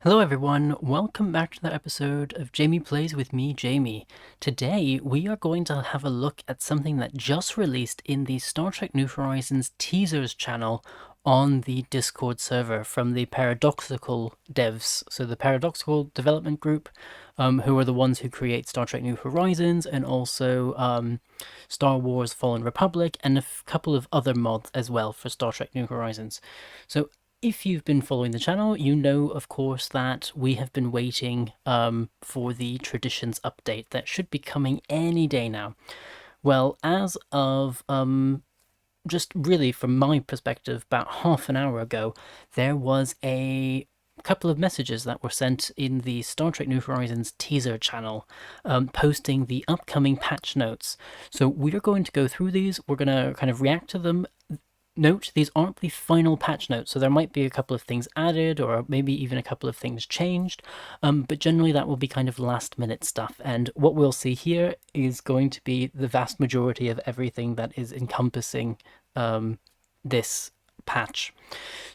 Hello everyone, welcome back to the episode of Jamie Plays with me, Jamie. Today we are going to have a look at something that just released in the Star Trek New Horizons teasers channel on the Discord server from the Paradoxical devs. So the Paradoxical development group, who are the ones who create Star Trek New Horizons and also Star Wars Fallen Republic and a couple of other mods as well for Star Trek New Horizons. So if you've been following the channel, you know, of course, that we have been waiting for the Traditions update that should be coming any day now. Well, as of just really from my perspective, about half an hour ago, there was a couple of messages that were sent in the Star Trek New Horizons teaser channel, posting the upcoming patch notes. So we're going to go through these, we're going to kind of react to them. Note, these aren't the final patch notes, so there might be a couple of things added or maybe even a couple of things changed, but generally that will be kind of last minute stuff, and what we'll see here is going to be the vast majority of everything that is encompassing this patch.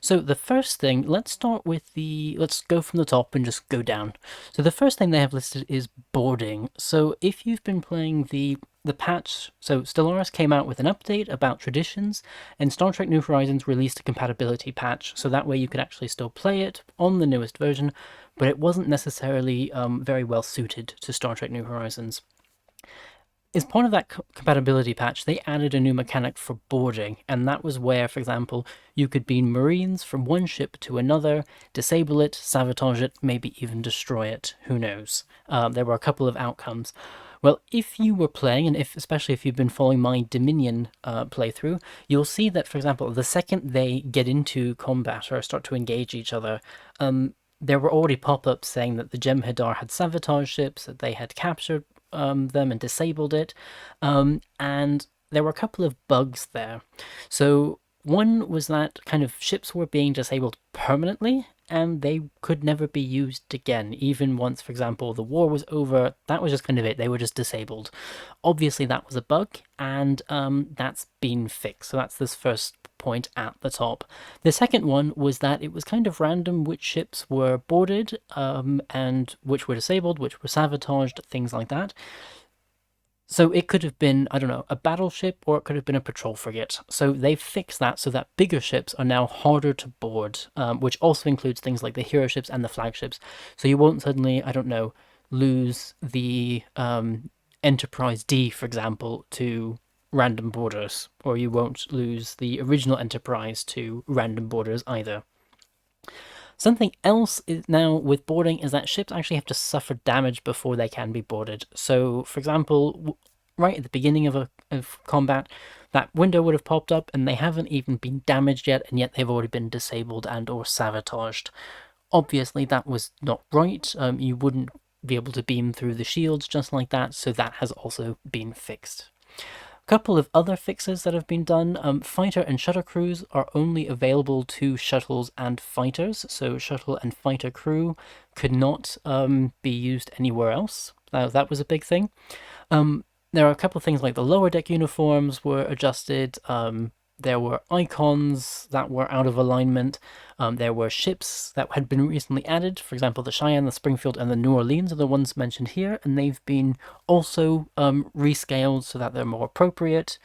So the first thing, let's go from the top and just go down. So the first thing they have listed is boarding. So if you've been playing the patch, so Stellaris came out with an update about traditions, and Star Trek New Horizons released a compatibility patch, so that way you could actually still play it on the newest version, but it wasn't necessarily very well suited to Star Trek New Horizons. As part of that compatibility patch, they added a new mechanic for boarding, and that was where, for example, you could beam Marines from one ship to another, disable it, sabotage it, maybe even destroy it. Who knows? There were a couple of outcomes. Well, if you were playing, and especially if you've been following my Dominion playthrough, you'll see that, for example, the second they get into combat or start to engage each other, there were already pop-ups saying that the Jem'Hadar had sabotaged ships, that they had captured them and disabled it, and there were a couple of bugs there. So one was that kind of ships were being disabled permanently, and they could never be used again, even once, for example, the war was over. That was just kind of it. They were just disabled. Obviously, that was a bug, and that's been fixed. So that's this first point at the top. The second one was that it was kind of random which ships were boarded, and which were disabled, which were sabotaged, things like that. So it could have been, I don't know, a battleship, or it could have been a patrol frigate. So they've fixed that so that bigger ships are now harder to board, which also includes things like the hero ships and the flagships. So you won't suddenly, I don't know, lose the Enterprise D, for example, to random boarders, or you won't lose the original Enterprise to random boarders either. Something else is now with boarding is that ships actually have to suffer damage before they can be boarded. So, for example, right at the beginning of combat, that window would have popped up and they haven't even been damaged yet, and yet they've already been disabled and or sabotaged. Obviously, that was not right. You wouldn't be able to beam through the shields just like that, so that has also been fixed. Couple of other fixes that have been done. Fighter and shutter crews are only available to shuttles and fighters, so shuttle and fighter crew could not be used anywhere else. That was a big thing. There are a couple of things like the lower deck uniforms were adjusted. There were icons that were out of alignment. There were ships that had been recently added. For example, the Cheyenne, the Springfield, and the New Orleans are the ones mentioned here, and they've been also rescaled so that they're more appropriate.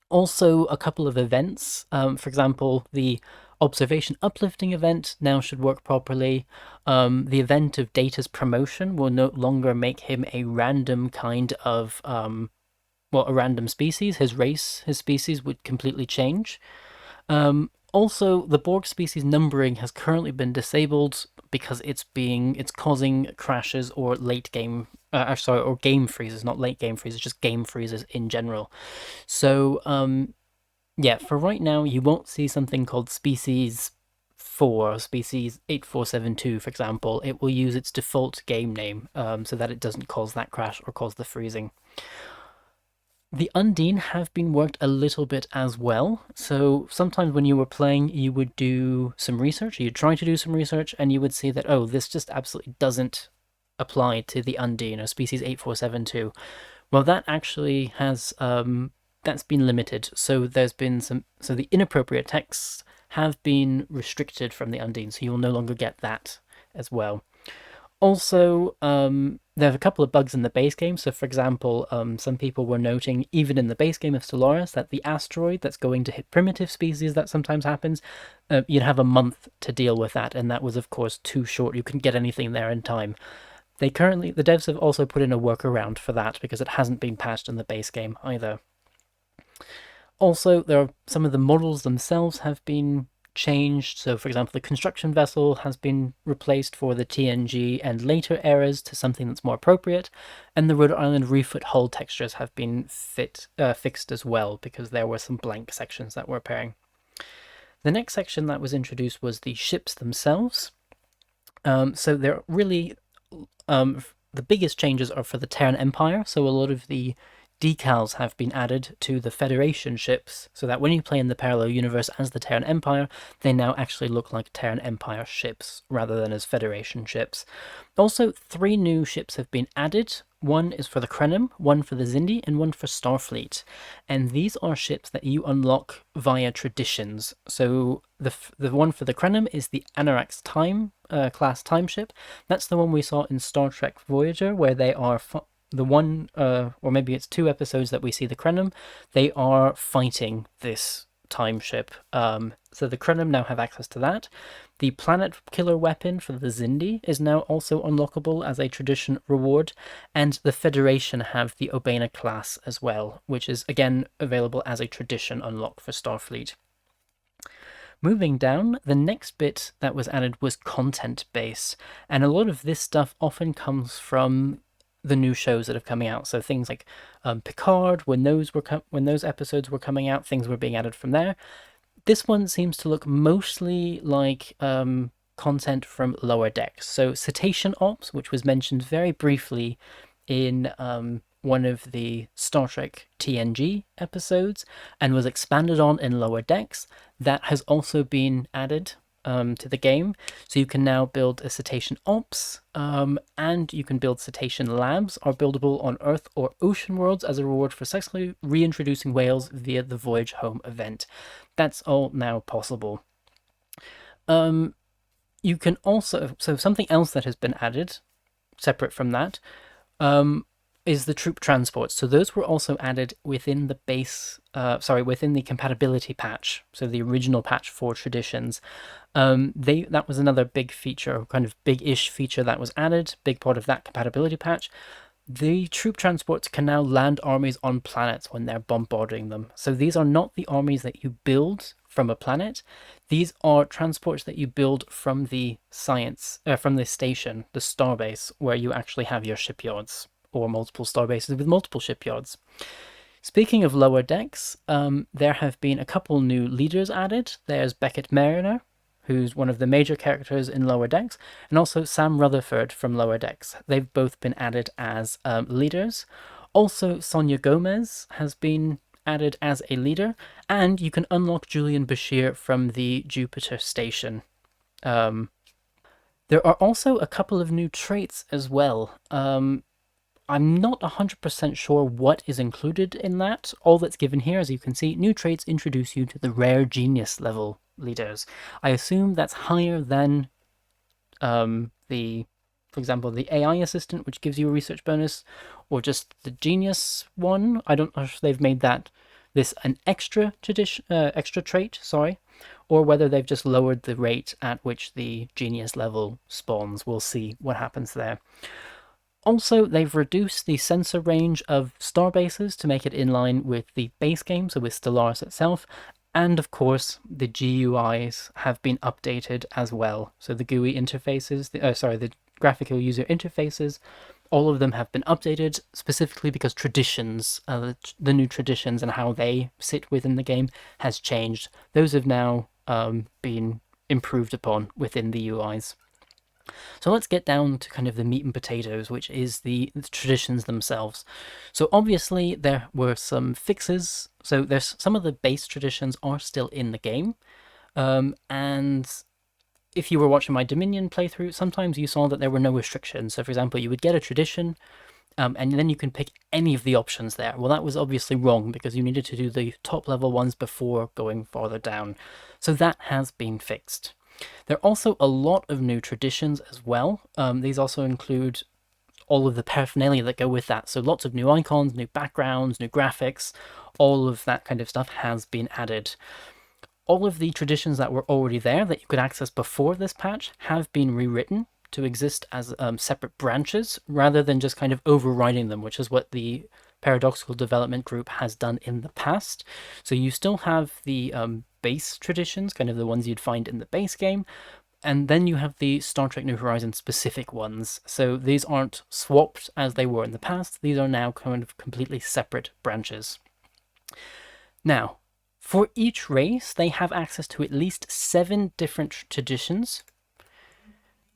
Also, a couple of events. For example, the observation uplifting event now should work properly. The event of Data's promotion will no longer make him a random kind of a random species. His race, his species would completely change. Also, the Borg species numbering has currently been disabled because it's causing crashes or late game, or game freezes, not late game freezes, just game freezes in general. So, yeah, for right now, you won't see something called species 4, species 8472, for example. It will use its default game name, so that it doesn't cause that crash or cause the freezing. The Undine have been worked a little bit as well. So sometimes when you were playing, you would do some research, or you'd try to do some research, and you would see that, oh, this just absolutely doesn't apply to the Undine, or species 8472. Well, that actually has, that's been limited. So there's been so the inappropriate texts have been restricted from the Undine, so you will no longer get that as well. Also, there are a couple of bugs in the base game. So, for example, some people were noting, even in the base game of Stellaris, that the asteroid that's going to hit primitive species, that sometimes happens, you'd have a month to deal with that, and that was, of course, too short. You couldn't get anything there in time. The devs have also put in a workaround for that because it hasn't been patched in the base game either. Also, there are some of the models themselves have been changed. So, for example, the construction vessel has been replaced for the TNG and later eras to something that's more appropriate, and the Rhode Island refit hull textures have been fixed as well because there were some blank sections that were appearing. The next section that was introduced was the ships themselves. So they're really the biggest changes are for the Terran Empire. So a lot of the decals have been added to the Federation ships, so that when you play in the parallel universe as the Terran Empire, they now actually look like Terran Empire ships rather than as Federation ships. Also, 3 new ships have been added. One is for the Krenim, one for the Xindi, and one for Starfleet. And these are ships that you unlock via traditions. So the one for the Krenim is the Anarax Time class time ship. That's the one we saw in Star Trek Voyager, where they are the one, or maybe it's 2 episodes that we see the Krenim. They are fighting this time ship. So the Krenim now have access to that. The planet killer weapon for the Xindi is now also unlockable as a tradition reward, and the Federation have the Obena class as well, which is again available as a tradition unlock for Starfleet. Moving down, the next bit that was added was content base, and a lot of this stuff often comes from the new shows that are coming out. So things like Picard, when those episodes were coming out, things were being added from there. This one seems to look mostly like content from Lower Decks. So Cetacean Ops, which was mentioned very briefly in one of the Star Trek TNG episodes and was expanded on in Lower Decks, that has also been added to the game. So you can now build a Cetacean Ops, and you can build Cetacean Labs, are buildable on Earth or ocean worlds as a reward for successfully reintroducing whales via the Voyage Home event. That's all now possible. You can also, so something else that has been added, separate from that, is the troop transports. So those were also added within the within the compatibility patch. So the original patch for Traditions. That was another big feature, kind of big-ish feature that was added, big part of that compatibility patch. The troop transports can now land armies on planets when they're bombarding them. So these are not the armies that you build from a planet. These are transports that you build from the from the station, the starbase, where you actually have your shipyards, or multiple starbases with multiple shipyards. Speaking of Lower Decks, there have been a couple new leaders added. There's Beckett Mariner, who's one of the major characters in Lower Decks, and also Sam Rutherford from Lower Decks. They've both been added as leaders. Also, Sonia Gomez has been added as a leader, and you can unlock Julian Bashir from the Jupiter station. There are also a couple of new traits as well. I'm not 100% sure what is included in that. All that's given here, as you can see, new traits introduce you to the rare genius level leaders. I assume that's higher than for example, the AI assistant, which gives you a research bonus, or just the genius one. I don't know if they've made this an extra trait, or whether they've just lowered the rate at which the genius level spawns. We'll see what happens there. Also, they've reduced the sensor range of starbases to make it in line with the base game, so with Stellaris itself. And of course, the GUIs have been updated as well. So the GUI interfaces, the graphical user interfaces, all of them have been updated specifically because traditions, the new traditions and how they sit within the game has changed. Those have now been improved upon within the UIs. So let's get down to kind of the meat and potatoes, which is the traditions themselves. So obviously there were some fixes. So there's some of the base traditions are still in the game. And if you were watching my Dominion playthrough, sometimes you saw that there were no restrictions. So for example, you would get a tradition, and then you can pick any of the options there. Well, that was obviously wrong because you needed to do the top level ones before going farther down. So that has been fixed. There are also a lot of new traditions as well. These also include all of the paraphernalia that go with that. So lots of new icons, new backgrounds, new graphics, all of that kind of stuff has been added. All of the traditions that were already there that you could access before this patch have been rewritten to exist as separate branches rather than just kind of overriding them, which is what the Paradoxical Development Group has done in the past. So you still have the base traditions, kind of the ones you'd find in the base game, and then you have the Star Trek New Horizons specific ones. So these aren't swapped as they were in the past. These are now kind of completely separate branches. Now, for each race, they have access to at least 7 different traditions.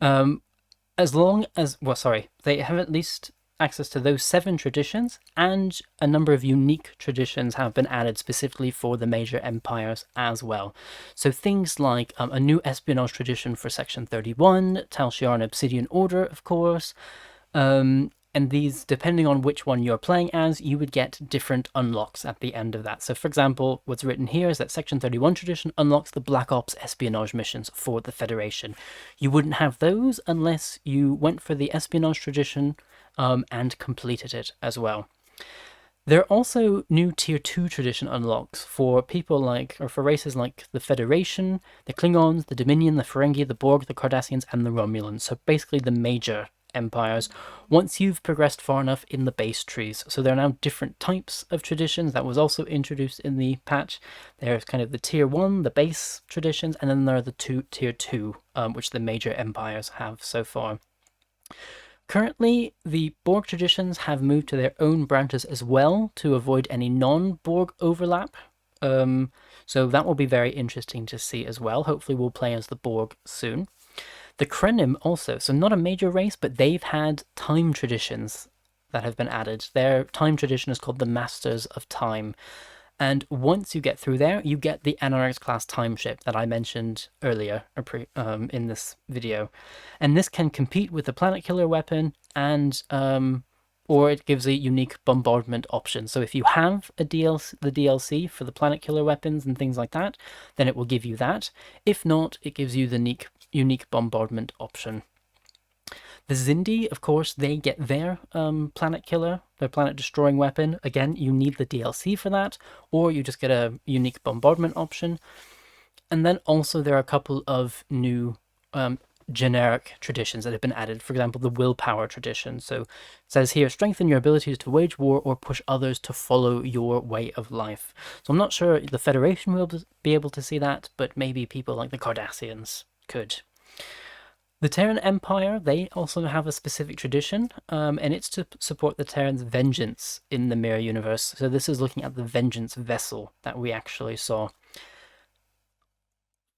As long as, well, sorry, they have at least access to those 7 traditions, and a number of unique traditions have been added specifically for the major empires as well. So things like a new espionage tradition for Section 31, Tal Shiar and Obsidian Order, of course, and these, depending on which one you're playing as, you would get different unlocks at the end of that. So for example, what's written here is that Section 31 tradition unlocks the Black Ops espionage missions for the Federation. You wouldn't have those unless you went for the espionage tradition and completed it as well. There are also new Tier 2 tradition unlocks for people like, or for races like the Federation, the Klingons, the Dominion, the Ferengi, the Borg, the Cardassians, and the Romulans. So basically the major empires, once you've progressed far enough in the base trees. So there are now different types of traditions that was also introduced in the patch. There's kind of the Tier 1, the base traditions, and then there are the Tier 2, which the major empires have so far. Currently, the Borg traditions have moved to their own branches as well to avoid any non-Borg overlap. So that will be very interesting to see as well. Hopefully we'll play as the Borg soon. The Krenim also, so not a major race, but they've had time traditions that have been added. Their time tradition is called the Masters of Time. And once you get through there, you get the NRX class time ship that I mentioned earlier in this video. And this can compete with the Planet Killer weapon, and or it gives a unique bombardment option. So if you have the DLC for the Planet Killer weapons and things like that, then it will give you that. If not, it gives you the unique bombardment option. The Xindi, of course, they get their Planet Killer, their Planet Destroying weapon. Again, you need the DLC for that, or you just get a unique bombardment option. And then also there are a couple of new generic traditions that have been added. For example, the Willpower tradition. So it says here, strengthen your abilities to wage war or push others to follow your way of life. So I'm not sure the Federation will be able to see that, but maybe people like the Cardassians could. The Terran Empire, they also have a specific tradition, and it's to support the Terran's vengeance in the Mirror Universe. So this is looking at the Vengeance vessel that we actually saw.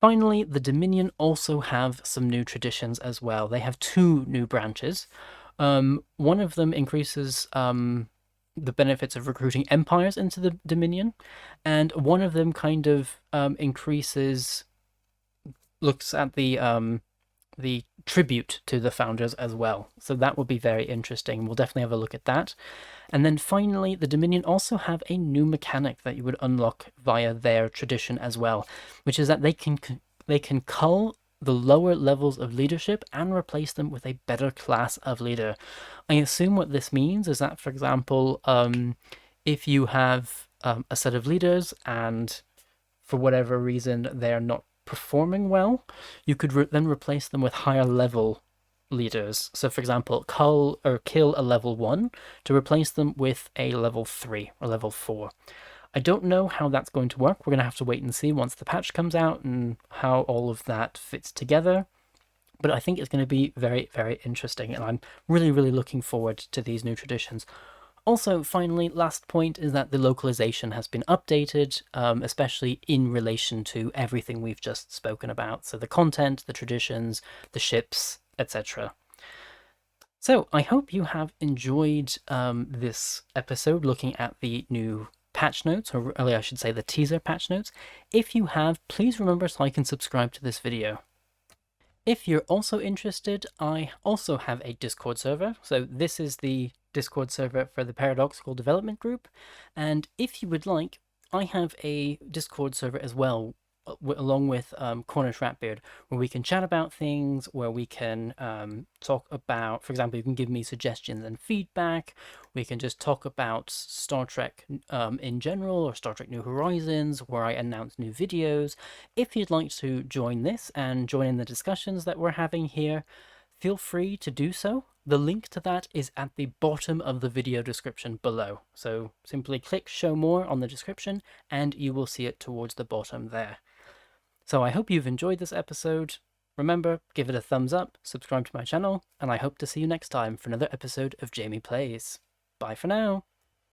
Finally, the Dominion also have some new traditions as well. They have 2 new branches. One of them increases the benefits of recruiting empires into the Dominion, and one of them kind of looks at the tribute to the founders as well. So that will be very interesting. We'll definitely have a look at that. And then finally, the Dominion also have a new mechanic that you would unlock via their tradition as well, which is that they can cull the lower levels of leadership and replace them with a better class of leader. I assume what this means is that, for example, if you have a set of leaders and for whatever reason they're not performing well, you could then replace them with higher level leaders. So for example, kill a level 1 to replace them with a level 3 or level 4. I don't know how that's going to work. We're going to have to wait and see once the patch comes out and how all of that fits together. But I think it's going to be very, very interesting, and I'm really, really looking forward to these new traditions. Also, finally, last point is that the localization has been updated, especially in relation to everything we've just spoken about. So the content, the traditions, the ships, etc. So I hope you have enjoyed this episode looking at the new patch notes, or really I should say the teaser patch notes. If you have, please remember to like and subscribe to this video. If you're also interested, I also have a Discord server. So this is the Discord server for the Paradoxical Development Group. And if you would like, I have a Discord server as well along with Cornish Ratbeard, where we can chat about things, where we can talk about, for example, you can give me suggestions and feedback. We can just talk about Star Trek in general, or Star Trek New Horizons, where I announce new videos. If you'd like to join this and join in the discussions that we're having here, feel free to do so. The link to that is at the bottom of the video description below. So simply click show more on the description and you will see it towards the bottom there. So I hope you've enjoyed this episode. Remember, give it a thumbs up, subscribe to my channel, and I hope to see you next time for another episode of Jamie Plays. Bye for now.